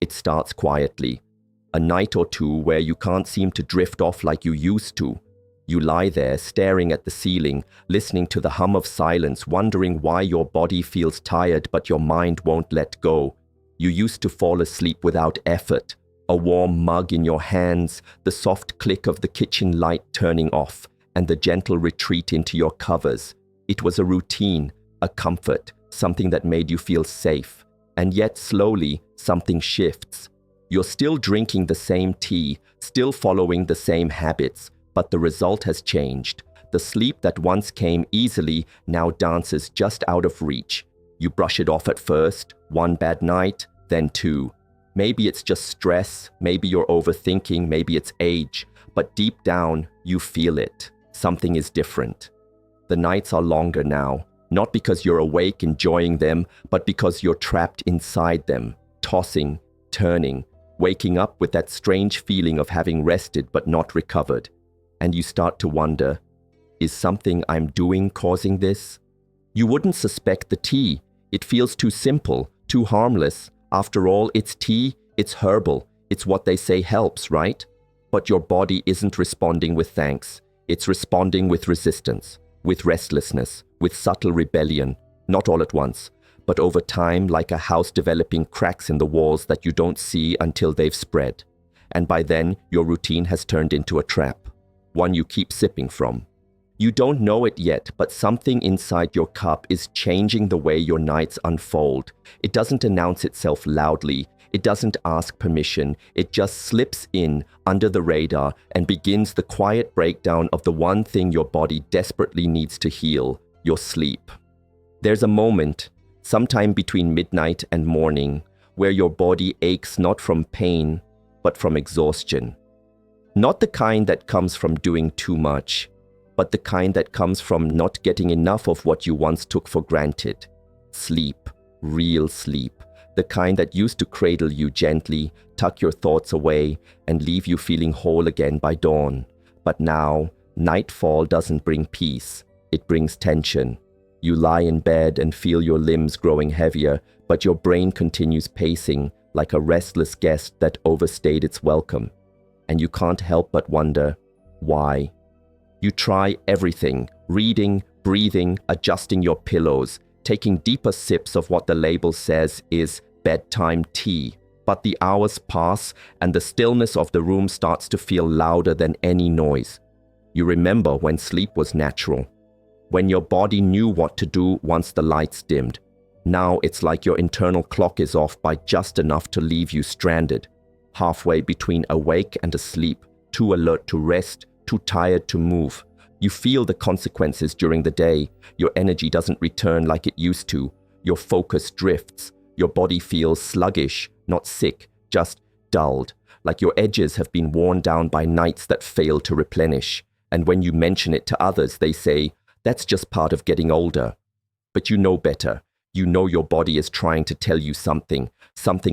It starts quietly. A night or two where you can't seem to drift off like you used to. You lie there staring at the ceiling, listening to the hum of silence, wondering why your body feels tired but your mind won't let go. You used to fall asleep without effort. A warm mug in your hands, the soft click of the kitchen light turning off, and the gentle retreat into your covers. It was a routine, a comfort, something that made you feel safe. And yet slowly, something shifts. You're still drinking the same tea, still following the same habits, but the result has changed. The sleep that once came easily now dances just out of reach. You brush it off at first, one bad night, then two. Maybe it's just stress, maybe you're overthinking, maybe it's age, but deep down, you feel it. Something is different. The nights are longer now, not because you're awake enjoying them, but because you're trapped inside them, tossing, turning, waking up with that strange feeling of having rested but not recovered. And you start to wonder, is something I'm doing causing this? You wouldn't suspect the tea. It feels too simple, too harmless. After all, it's tea, it's herbal, it's what they say helps, right? But your body isn't responding with thanks. It's responding with resistance, with restlessness, with subtle rebellion, not all at once, but over time, like a house developing cracks in the walls that you don't see until they've spread. And by then, your routine has turned into a trap, one you keep sipping from. You don't know it yet, but something inside your cup is changing the way your nights unfold. It doesn't announce itself loudly. It doesn't ask permission. It just slips in under the radar and begins the quiet breakdown of the one thing your body desperately needs to heal, your sleep. There's a moment, sometime between midnight and morning, where your body aches not from pain, but from exhaustion. Not the kind that comes from doing too much, but the kind that comes from not getting enough of what you once took for granted. Sleep, real sleep, the kind that used to cradle you gently, tuck your thoughts away, and leave you feeling whole again by dawn. But now, nightfall doesn't bring peace, it brings tension. You lie in bed and feel your limbs growing heavier, but your brain continues pacing like a restless guest that overstayed its welcome. And you can't help but wonder, why? You try everything, reading, breathing, adjusting your pillows, taking deeper sips of what the label says is bedtime tea. But the hours pass and the stillness of the room starts to feel louder than any noise. You remember when sleep was natural, when your body knew what to do once the lights dimmed. Now it's like your internal clock is off by just enough to leave you stranded, halfway between awake and asleep, too alert to rest, too tired to move. You feel the consequences during the day. Your energy doesn't return like it used to. Your focus drifts. Your body feels sluggish, not sick, just dulled, like your edges have been worn down by nights that failed to replenish. And when you mention it to others, they say, that's just part of getting older. But you know better. You know your body is trying to tell you something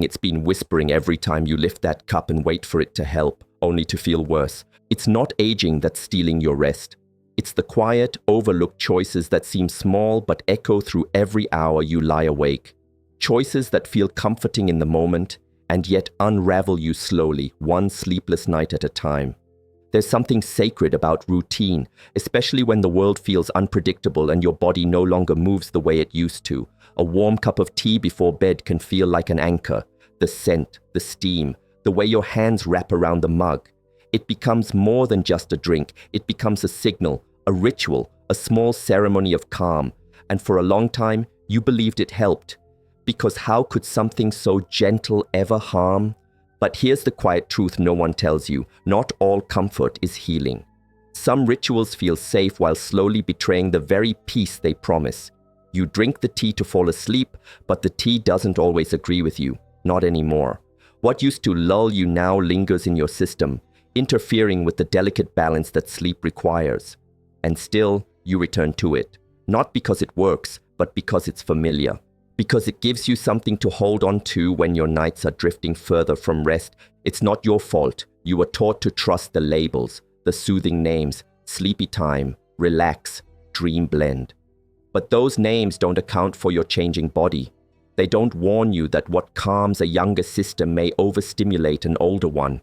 it's been whispering every time you lift that cup and wait for it to help, only to feel worse. It's not aging that's stealing your rest. It's the quiet, overlooked choices that seem small but echo through every hour you lie awake. Choices that feel comforting in the moment and yet unravel you slowly, one sleepless night at a time. There's something sacred about routine, especially when the world feels unpredictable and your body no longer moves the way it used to. A warm cup of tea before bed can feel like an anchor. The scent, the steam, the way your hands wrap around the mug. It becomes more than just a drink. It becomes a signal, a ritual, a small ceremony of calm. And for a long time, you believed it helped. Because how could something so gentle ever harm? But here's the quiet truth no one tells you. Not all comfort is healing. Some rituals feel safe while slowly betraying the very peace they promise. You drink the tea to fall asleep, but the tea doesn't always agree with you. Not anymore. What used to lull you now lingers in your system, interfering with the delicate balance that sleep requires. And still, you return to it. Not because it works, but because it's familiar. Because it gives you something to hold on to when your nights are drifting further from rest. It's not your fault. You were taught to trust the labels, the soothing names, sleepy time, relax, dream blend. But those names don't account for your changing body. They don't warn you that what calms a younger system may overstimulate an older one,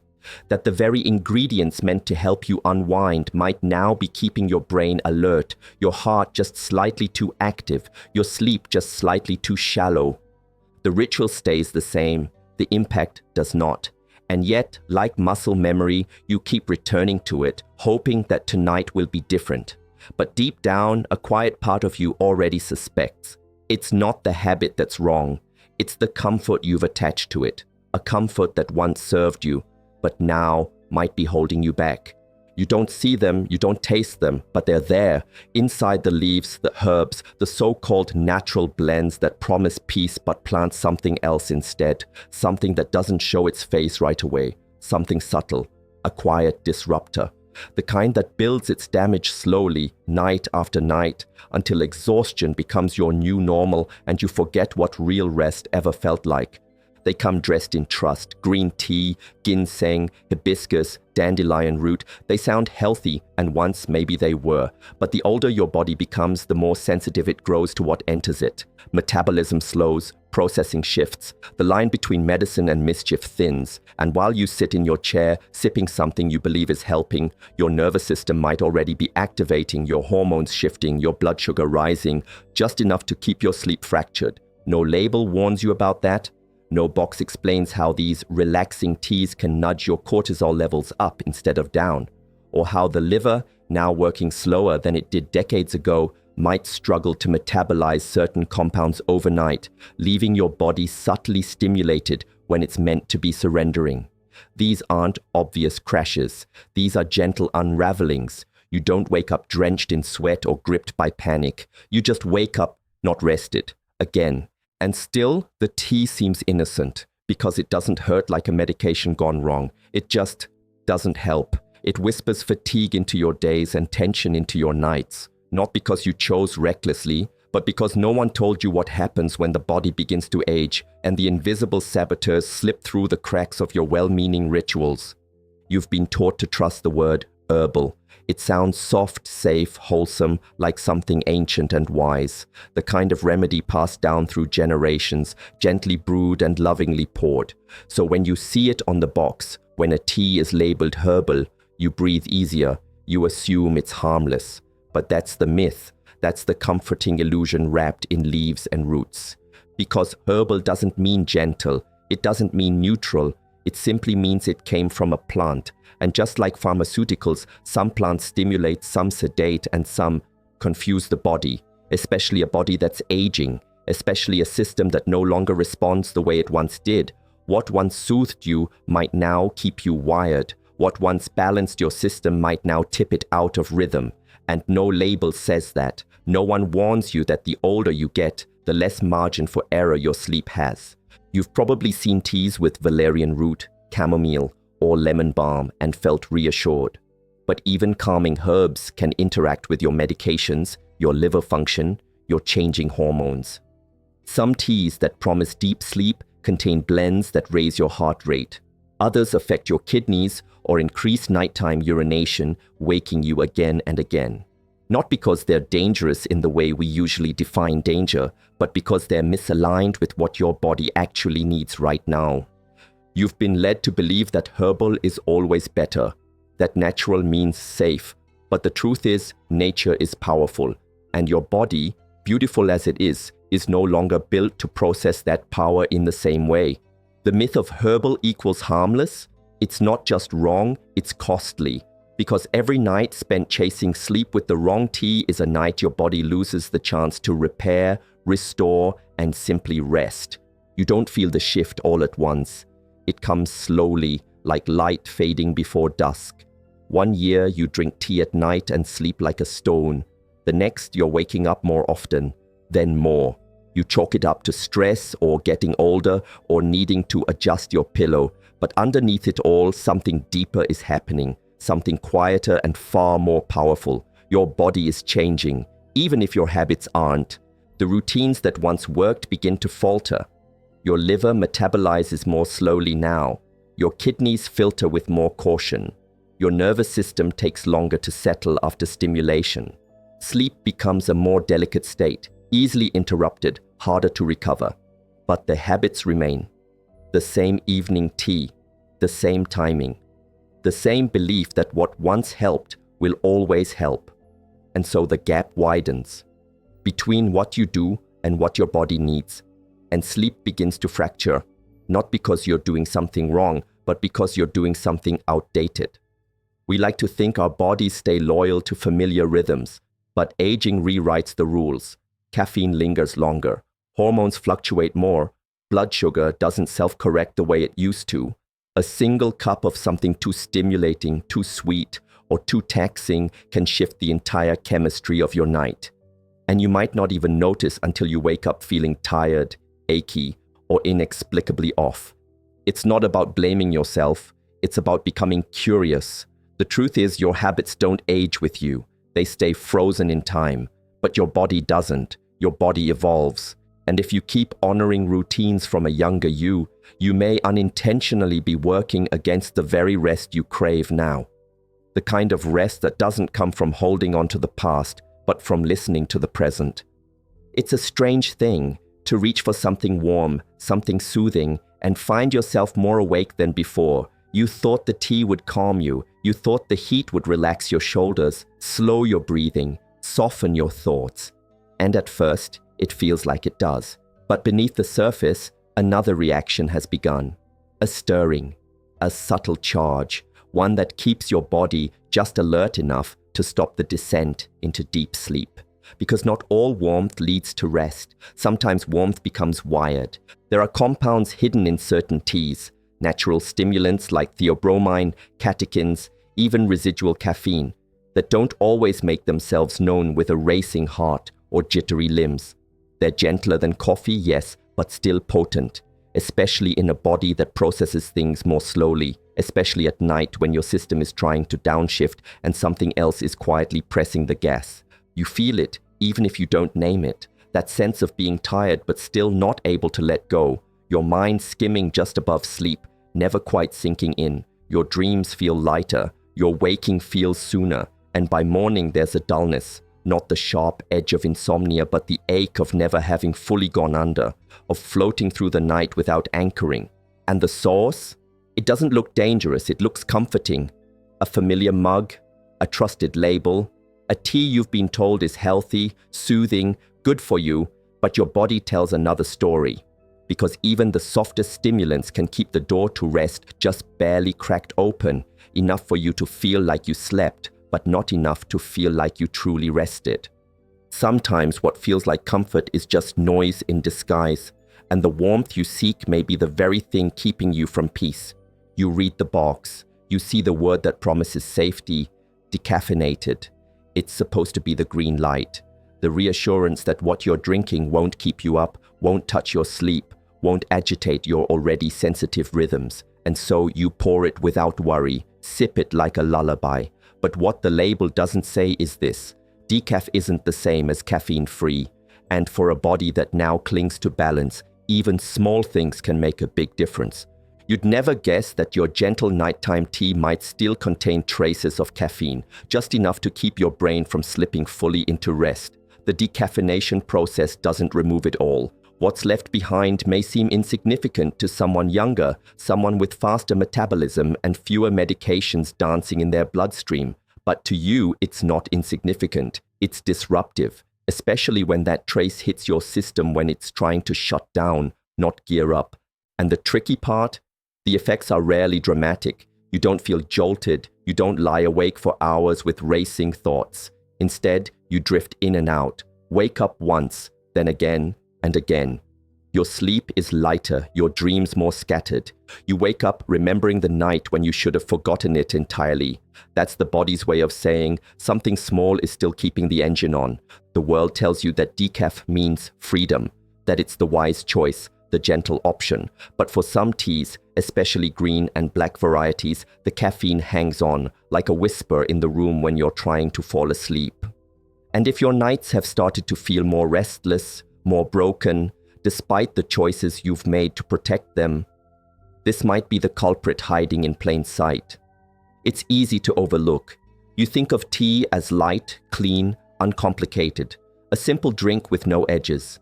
that the very ingredients meant to help you unwind might now be keeping your brain alert, your heart just slightly too active, your sleep just slightly too shallow. The ritual stays the same, the impact does not. And yet, like muscle memory, you keep returning to it, hoping that tonight will be different. But deep down, a quiet part of you already suspects. It's not the habit that's wrong. It's the comfort you've attached to it. A comfort that once served you, but now might be holding you back. You don't see them, you don't taste them, but they're there, inside the leaves, the herbs, the so-called natural blends that promise peace but plant something else instead, something that doesn't show its face right away, something subtle, a quiet disruptor, the kind that builds its damage slowly, night after night, until exhaustion becomes your new normal and you forget what real rest ever felt like. They come dressed in trust, green tea, ginseng, hibiscus, dandelion root. They sound healthy, and once maybe they were. But the older your body becomes, the more sensitive it grows to what enters it. Metabolism slows, processing shifts. The line between medicine and mischief thins. And while you sit in your chair, sipping something you believe is helping, your nervous system might already be activating, your hormones shifting, your blood sugar rising, just enough to keep your sleep fractured. No label warns you about that. No box explains how these relaxing teas can nudge your cortisol levels up instead of down, or how the liver, now working slower than it did decades ago, might struggle to metabolize certain compounds overnight, leaving your body subtly stimulated when it's meant to be surrendering. These aren't obvious crashes. These are gentle unravelings. You don't wake up drenched in sweat or gripped by panic. You just wake up not rested, again. And still, the tea seems innocent, because it doesn't hurt like a medication gone wrong. It just doesn't help. It whispers fatigue into your days and tension into your nights. Not because you chose recklessly, but because no one told you what happens when the body begins to age and the invisible saboteurs slip through the cracks of your well-meaning rituals. You've been taught to trust the word herbal. It sounds soft, safe, wholesome, like something ancient and wise, the kind of remedy passed down through generations, gently brewed and lovingly poured. So when you see it on the box, when a tea is labeled herbal, you breathe easier, you assume it's harmless. But that's the myth, that's the comforting illusion wrapped in leaves and roots. Because herbal doesn't mean gentle, it doesn't mean neutral, it simply means it came from a plant. And just like pharmaceuticals, some plants stimulate, some sedate, and some confuse the body, especially a body that's aging, especially a system that no longer responds the way it once did. What once soothed you might now keep you wired. What once balanced your system might now tip it out of rhythm. And no label says that. No one warns you that the older you get, the less margin for error your sleep has. You've probably seen teas with valerian root, chamomile, or lemon balm and felt reassured. But even calming herbs can interact with your medications, your liver function, your changing hormones. Some teas that promise deep sleep contain blends that raise your heart rate. Others affect your kidneys or increase nighttime urination, waking you again and again. Not because they're dangerous in the way we usually define danger, but because they're misaligned with what your body actually needs right now. You've been led to believe that herbal is always better, that natural means safe, but the truth is, nature is powerful, and your body, beautiful as it is no longer built to process that power in the same way. The myth of herbal equals harmless? It's not just wrong, it's costly. Because every night spent chasing sleep with the wrong tea is a night your body loses the chance to repair, restore, and simply rest. You don't feel the shift all at once. It comes slowly, like light fading before dusk. 1 year you drink tea at night and sleep like a stone. The next you're waking up more often, then more. You chalk it up to stress or getting older or needing to adjust your pillow. But underneath it all, something deeper is happening, something quieter and far more powerful. Your body is changing, even if your habits aren't. The routines that once worked begin to falter. Your liver metabolizes more slowly now. Your kidneys filter with more caution. Your nervous system takes longer to settle after stimulation. Sleep becomes a more delicate state, easily interrupted, harder to recover. but the habits remain. The same evening tea, the same timing, the same belief that what once helped will always help. And so the gap widens between what you do and what your body needs, and sleep begins to fracture, not because you're doing something wrong, but because you're doing something outdated. We like to think our bodies stay loyal to familiar rhythms, but aging rewrites the rules. Caffeine lingers longer, hormones fluctuate more, blood sugar doesn't self-correct the way it used to. A single cup of something too stimulating, too sweet, or too taxing can shift the entire chemistry of your night. And you might not even notice until you wake up feeling tired, achy, or inexplicably off. It's not about blaming yourself, it's about becoming curious. The truth is your habits don't age with you, they stay frozen in time. But your body doesn't, your body evolves. And if you keep honoring routines from a younger you, you may unintentionally be working against the very rest you crave now. The kind of rest that doesn't come from holding on to the past, but from listening to the present. It's a strange thing to reach for something warm, something soothing, and find yourself more awake than before. You thought the tea would calm you. You thought the heat would relax your shoulders, slow your breathing, soften your thoughts. And at first, it feels like it does. But beneath the surface, another reaction has begun. A stirring, a subtle charge, one that keeps your body just alert enough to stop the descent into deep sleep. Because not all warmth leads to rest. Sometimes warmth becomes wired. There are compounds hidden in certain teas, natural stimulants like theobromine, catechins, even residual caffeine, that don't always make themselves known with a racing heart or jittery limbs. They're gentler than coffee, yes, but still potent, especially in a body that processes things more slowly, especially at night when your system is trying to downshift and something else is quietly pressing the gas. You feel it, even if you don't name it. That sense of being tired but still not able to let go. Your mind skimming just above sleep, never quite sinking in. Your dreams feel lighter. Your waking feels sooner. And by morning there's a dullness. Not the sharp edge of insomnia, but the ache of never having fully gone under. Of floating through the night without anchoring. And the source? It doesn't look dangerous. It looks comforting. A familiar mug. A trusted label. A tea you've been told is healthy, soothing, good for you, but your body tells another story. Because even the softest stimulants can keep the door to rest just barely cracked open, enough for you to feel like you slept, but not enough to feel like you truly rested. Sometimes what feels like comfort is just noise in disguise, and the warmth you seek may be the very thing keeping you from peace. You read the box, you see the word that promises safety, decaffeinated. It's supposed to be the green light, the reassurance that what you're drinking won't keep you up, won't touch your sleep, won't agitate your already sensitive rhythms. And so you pour it without worry, sip it like a lullaby. But what the label doesn't say is this: decaf isn't the same as caffeine-free. And for a body that now clings to balance, even small things can make a big difference. You'd never guess that your gentle nighttime tea might still contain traces of caffeine, just enough to keep your brain from slipping fully into rest. The decaffeination process doesn't remove it all. What's left behind may seem insignificant to someone younger, someone with faster metabolism and fewer medications dancing in their bloodstream. But to you, it's not insignificant. It's disruptive, especially when that trace hits your system when it's trying to shut down, not gear up. And the tricky part? The effects are rarely dramatic. You don't feel jolted. You don't lie awake for hours with racing thoughts. Instead, you drift in and out. Wake up once, then again and again. Your sleep is lighter, your dreams more scattered. You wake up remembering the night when you should have forgotten it entirely. That's the body's way of saying something small is still keeping the engine on. The world tells you that decaf means freedom, that it's the wise choice, the gentle option. But for some teas, especially green and black varieties, the caffeine hangs on, like a whisper in the room when you're trying to fall asleep. And if your nights have started to feel more restless, more broken, despite the choices you've made to protect them, this might be the culprit hiding in plain sight. It's easy to overlook. You think of tea as light, clean, uncomplicated, a simple drink with no edges.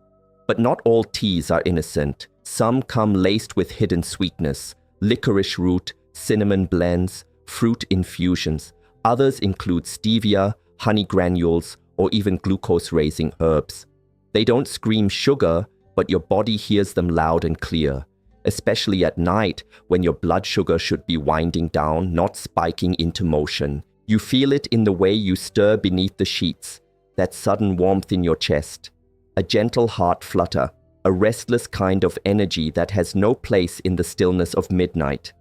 But not all teas are innocent. Some come laced with hidden sweetness, licorice root, cinnamon blends, fruit infusions. Others include stevia, honey granules, or even glucose-raising herbs. They don't scream sugar, but your body hears them loud and clear, especially at night when your blood sugar should be winding down, not spiking into motion. You feel it in the way you stir beneath the sheets, that sudden warmth in your chest, a gentle heart flutter, a restless kind of energy that has no place in the stillness of midnight.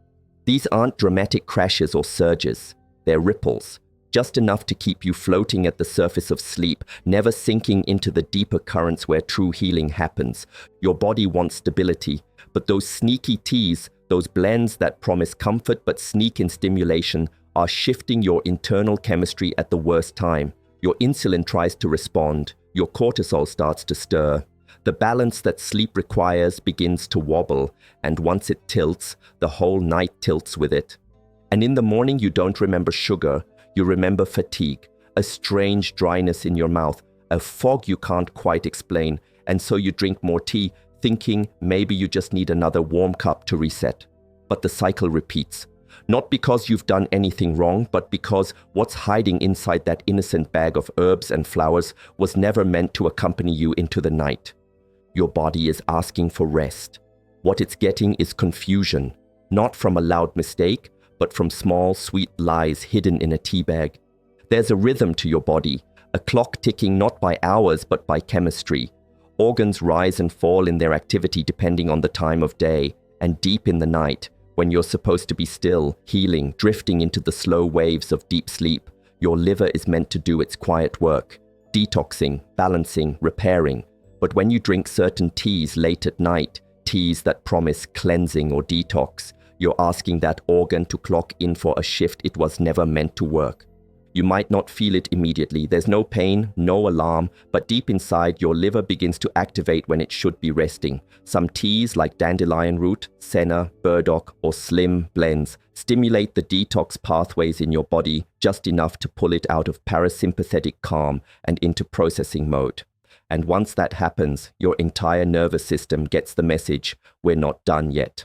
These aren't dramatic crashes or surges, they're ripples, just enough to keep you floating at the surface of sleep, never sinking into the deeper currents where true healing happens. Your body wants stability, but those sneaky teas, those blends that promise comfort but sneak in stimulation, are shifting your internal chemistry at the worst time. Your insulin tries to respond, your cortisol starts to stir. The balance that sleep requires begins to wobble, and once it tilts, the whole night tilts with it. And in the morning you don't remember sugar, you remember fatigue, a strange dryness in your mouth, a fog you can't quite explain, and so you drink more tea, thinking maybe you just need another warm cup to reset. But the cycle repeats. Not because you've done anything wrong, but because what's hiding inside that innocent bag of herbs and flowers was never meant to accompany you into the night. Your body is asking for rest. What it's getting is confusion, not from a loud mistake, but from small, sweet lies hidden in a tea bag. There's a rhythm to your body, a clock ticking not by hours but by chemistry. Organs rise and fall in their activity depending on the time of day, and deep in the night, when you're supposed to be still, healing, drifting into the slow waves of deep sleep, your liver is meant to do its quiet work, detoxing, balancing, repairing. But when you drink certain teas late at night, teas that promise cleansing or detox, you're asking that organ to clock in for a shift it was never meant to work. You might not feel it immediately. There's no pain, no alarm, but deep inside, your liver begins to activate when it should be resting. Some teas like dandelion root, senna, burdock, or slim blends stimulate the detox pathways in your body just enough to pull it out of parasympathetic calm and into processing mode. And once that happens, your entire nervous system gets the message, we're not done yet.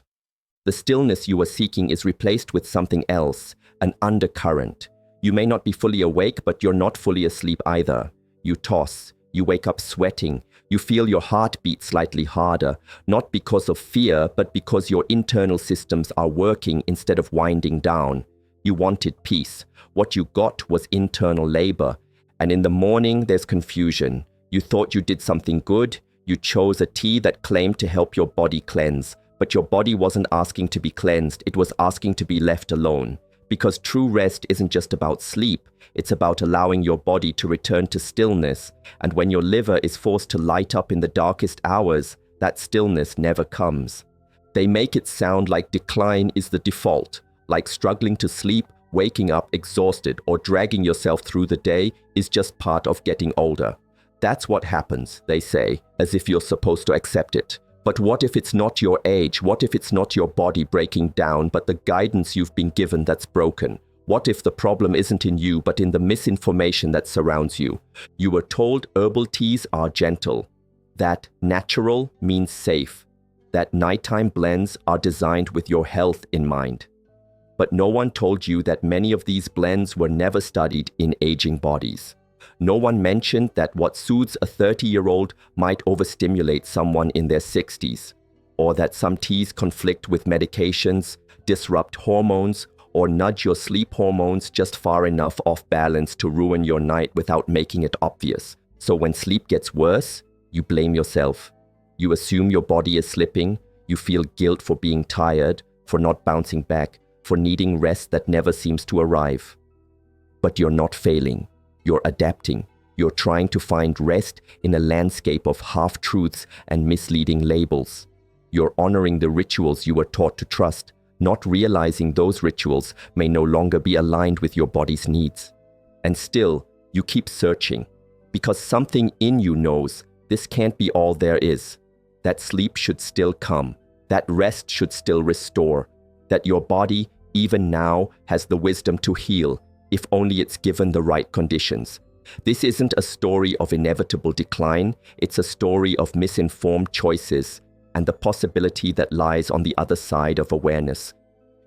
The stillness you are seeking is replaced with something else, an undercurrent. You may not be fully awake, but you're not fully asleep either. You toss, you wake up sweating, you feel your heart beat slightly harder, not because of fear, but because your internal systems are working instead of winding down. You wanted peace. What you got was internal labor. And in the morning, there's confusion. You thought you did something good, you chose a tea that claimed to help your body cleanse. But your body wasn't asking to be cleansed, it was asking to be left alone. Because true rest isn't just about sleep, it's about allowing your body to return to stillness. And when your liver is forced to light up in the darkest hours, that stillness never comes. They make it sound like decline is the default, like struggling to sleep, waking up exhausted, or dragging yourself through the day is just part of getting older. That's what happens, they say, as if you're supposed to accept it. But what if it's not your age? What if it's not your body breaking down, but the guidance you've been given that's broken? What if the problem isn't in you, but in the misinformation that surrounds you? You were told herbal teas are gentle, that natural means safe, that nighttime blends are designed with your health in mind. But no one told you that many of these blends were never studied in aging bodies. No one mentioned that what soothes a 30-year-old might overstimulate someone in their 60s, or that some teas conflict with medications, disrupt hormones, or nudge your sleep hormones just far enough off balance to ruin your night without making it obvious. So when sleep gets worse, you blame yourself. You assume your body is slipping, you feel guilt for being tired, for not bouncing back, for needing rest that never seems to arrive. But you're not failing. You're adapting. You're trying to find rest in a landscape of half-truths and misleading labels. You're honoring the rituals you were taught to trust, not realizing those rituals may no longer be aligned with your body's needs. And still, you keep searching, because something in you knows this can't be all there is. That sleep should still come, that rest should still restore, that your body, even now, has the wisdom to heal, if only it's given the right conditions. This isn't a story of inevitable decline, it's a story of misinformed choices, and the possibility that lies on the other side of awareness.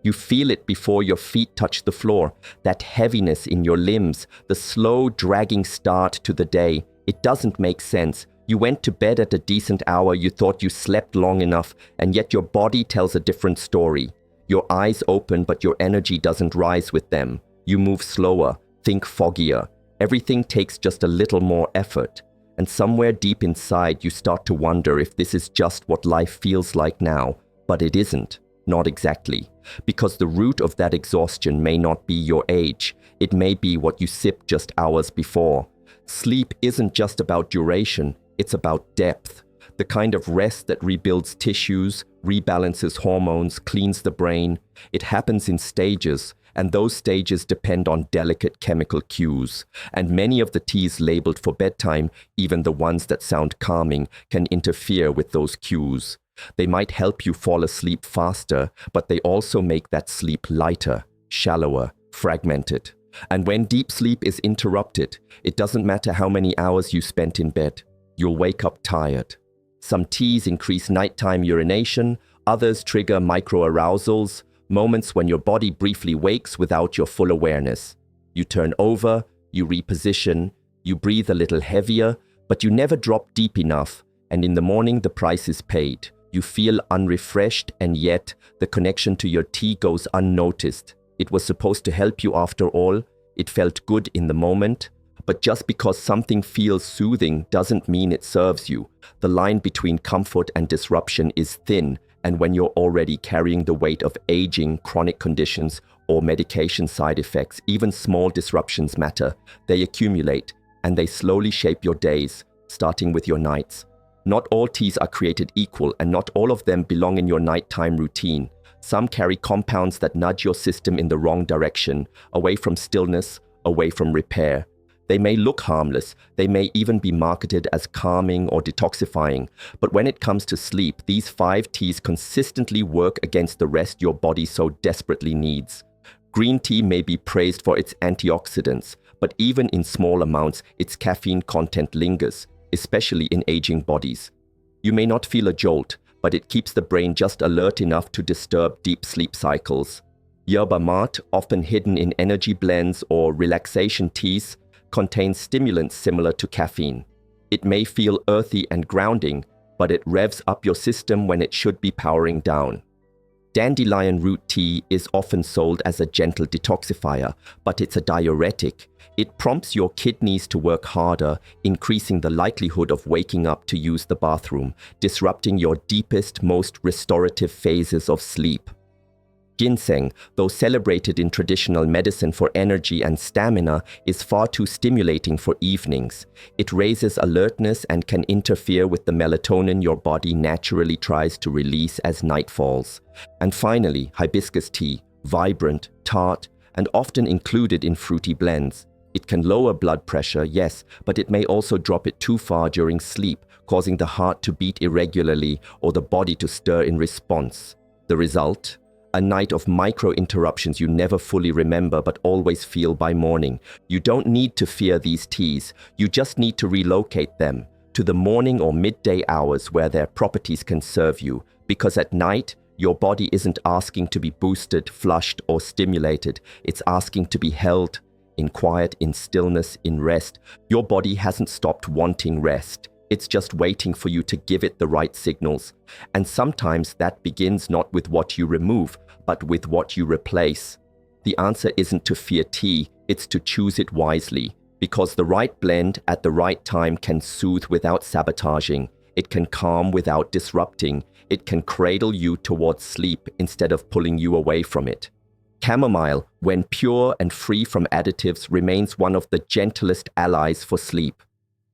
You feel it before your feet touch the floor, that heaviness in your limbs, the slow, dragging start to the day. It doesn't make sense. You went to bed at a decent hour, you thought you slept long enough, and yet your body tells a different story. Your eyes open, but your energy doesn't rise with them. You move slower, think foggier. Everything takes just a little more effort. And somewhere deep inside, you start to wonder if this is just what life feels like now. But it isn't. Not exactly. Because the root of that exhaustion may not be your age. It may be what you sipped just hours before. Sleep isn't just about duration. It's about depth. The kind of rest that rebuilds tissues, rebalances hormones, cleans the brain. It happens in stages, and those stages depend on delicate chemical cues. And many of the teas labeled for bedtime, even the ones that sound calming, can interfere with those cues. They might help you fall asleep faster, but they also make that sleep lighter, shallower, fragmented. And when deep sleep is interrupted, it doesn't matter how many hours you spent in bed. You'll wake up tired. Some teas increase nighttime urination, others trigger microarousals, moments when your body briefly wakes without your full awareness. You turn over, you reposition, you breathe a little heavier, but you never drop deep enough, and in the morning the price is paid. You feel unrefreshed, and yet the connection to your tea goes unnoticed. It was supposed to help you after all. It felt good in the moment. But just because something feels soothing doesn't mean it serves you. The line between comfort and disruption is thin, and when you're already carrying the weight of aging, chronic conditions, or medication side effects, even small disruptions matter. They accumulate, and they slowly shape your days, starting with your nights. Not all teas are created equal, and not all of them belong in your nighttime routine. Some carry compounds that nudge your system in the wrong direction, away from stillness, away from repair. They may look harmless, they may even be marketed as calming or detoxifying, but when it comes to sleep, these 5 teas consistently work against the rest your body so desperately needs. Green tea may be praised for its antioxidants, but even in small amounts, its caffeine content lingers, especially in aging bodies. You may not feel a jolt, but it keeps the brain just alert enough to disturb deep sleep cycles. Yerba mate, often hidden in energy blends or relaxation teas, contains stimulants similar to caffeine. It may feel earthy and grounding, but it revs up your system when it should be powering down. Dandelion root tea is often sold as a gentle detoxifier, but it's a diuretic. It prompts your kidneys to work harder, increasing the likelihood of waking up to use the bathroom, disrupting your deepest, most restorative phases of sleep. Ginseng, though celebrated in traditional medicine for energy and stamina, is far too stimulating for evenings. It raises alertness and can interfere with the melatonin your body naturally tries to release as night falls. And finally, hibiscus tea, vibrant, tart, and often included in fruity blends. It can lower blood pressure, yes, but it may also drop it too far during sleep, causing the heart to beat irregularly or the body to stir in response. The result? A night of micro-interruptions you never fully remember but always feel by morning. You don't need to fear these teas, you just need to relocate them to the morning or midday hours where their properties can serve you, because at night, your body isn't asking to be boosted, flushed, or stimulated. It's asking to be held in quiet, in stillness, in rest. Your body hasn't stopped wanting rest. It's just waiting for you to give it the right signals. And sometimes that begins not with what you remove, but with what you replace. The answer isn't to fear tea, it's to choose it wisely. Because the right blend at the right time can soothe without sabotaging. It can calm without disrupting. It can cradle you towards sleep instead of pulling you away from it. Chamomile, when pure and free from additives, remains one of the gentlest allies for sleep.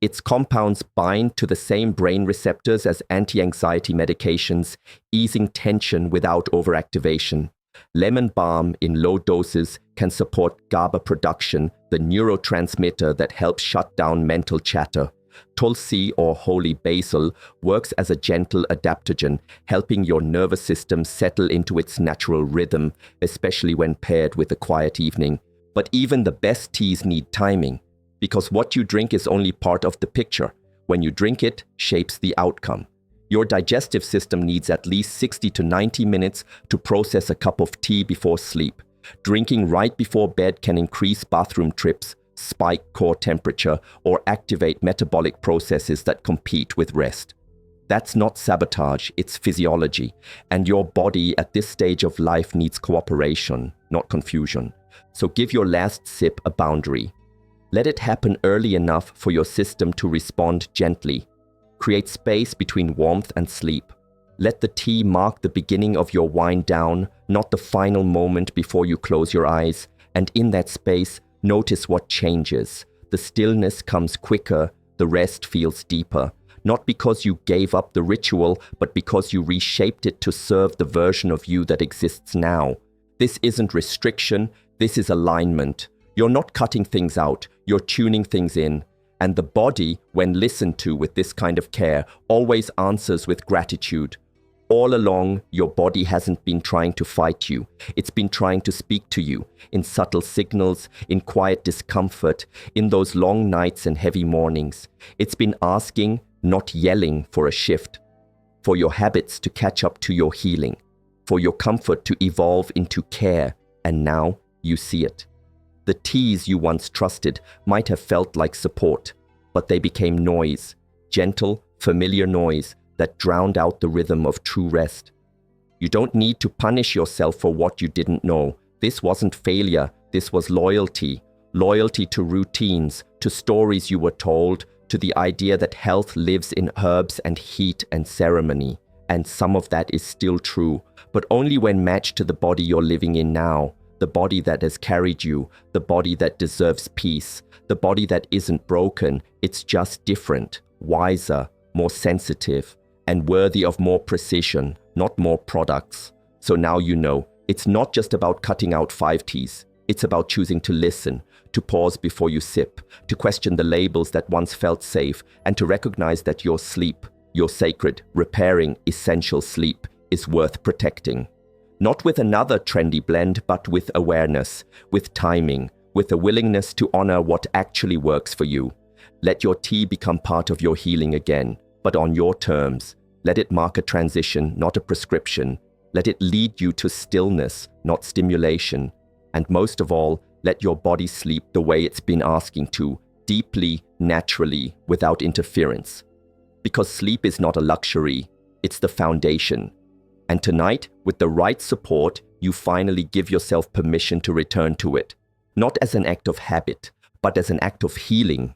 Its compounds bind to the same brain receptors as anti-anxiety medications, easing tension without overactivation. Lemon balm in low doses can support GABA production, the neurotransmitter that helps shut down mental chatter. Tulsi, or holy basil, works as a gentle adaptogen, helping your nervous system settle into its natural rhythm, especially when paired with a quiet evening. But even the best teas need timing, because what you drink is only part of the picture. When you drink it, shapes the outcome. Your digestive system needs at least 60 to 90 minutes to process a cup of tea before sleep. Drinking right before bed can increase bathroom trips, spike core temperature, or activate metabolic processes that compete with rest. That's not sabotage, it's physiology. And your body at this stage of life needs cooperation, not confusion. So give your last sip a boundary. Let it happen early enough for your system to respond gently. Create space between warmth and sleep. Let the tea mark the beginning of your wind down, not the final moment before you close your eyes. And in that space, notice what changes. The stillness comes quicker, the rest feels deeper. Not because you gave up the ritual, but because you reshaped it to serve the version of you that exists now. This isn't restriction, this is alignment. You're not cutting things out, you're tuning things in. And the body, when listened to with this kind of care, always answers with gratitude. All along, your body hasn't been trying to fight you. It's been trying to speak to you in subtle signals, in quiet discomfort, in those long nights and heavy mornings. It's been asking, not yelling, for a shift, for your habits to catch up to your healing, for your comfort to evolve into care, and now you see it. The teas you once trusted might have felt like support, but they became noise, gentle, familiar noise that drowned out the rhythm of true rest. You don't need to punish yourself for what you didn't know. This wasn't failure, this was loyalty. Loyalty to routines, to stories you were told, to the idea that health lives in herbs and heat and ceremony. And some of that is still true, but only when matched to the body you're living in now. The body that has carried you, the body that deserves peace, the body that isn't broken, it's just different, wiser, more sensitive, and worthy of more precision, not more products. So now you know, it's not just about cutting out 5 teas. It's about choosing to listen, to pause before you sip, to question the labels that once felt safe, and to recognize that your sleep, your sacred, repairing, essential sleep, is worth protecting. Not with another trendy blend, but with awareness, with timing, with a willingness to honor what actually works for you. Let your tea become part of your healing again, but on your terms. Let it mark a transition, not a prescription. Let it lead you to stillness, not stimulation. And most of all, let your body sleep the way it's been asking to, deeply, naturally, without interference. Because sleep is not a luxury, it's the foundation. And tonight, with the right support, you finally give yourself permission to return to it. Not as an act of habit, but as an act of healing.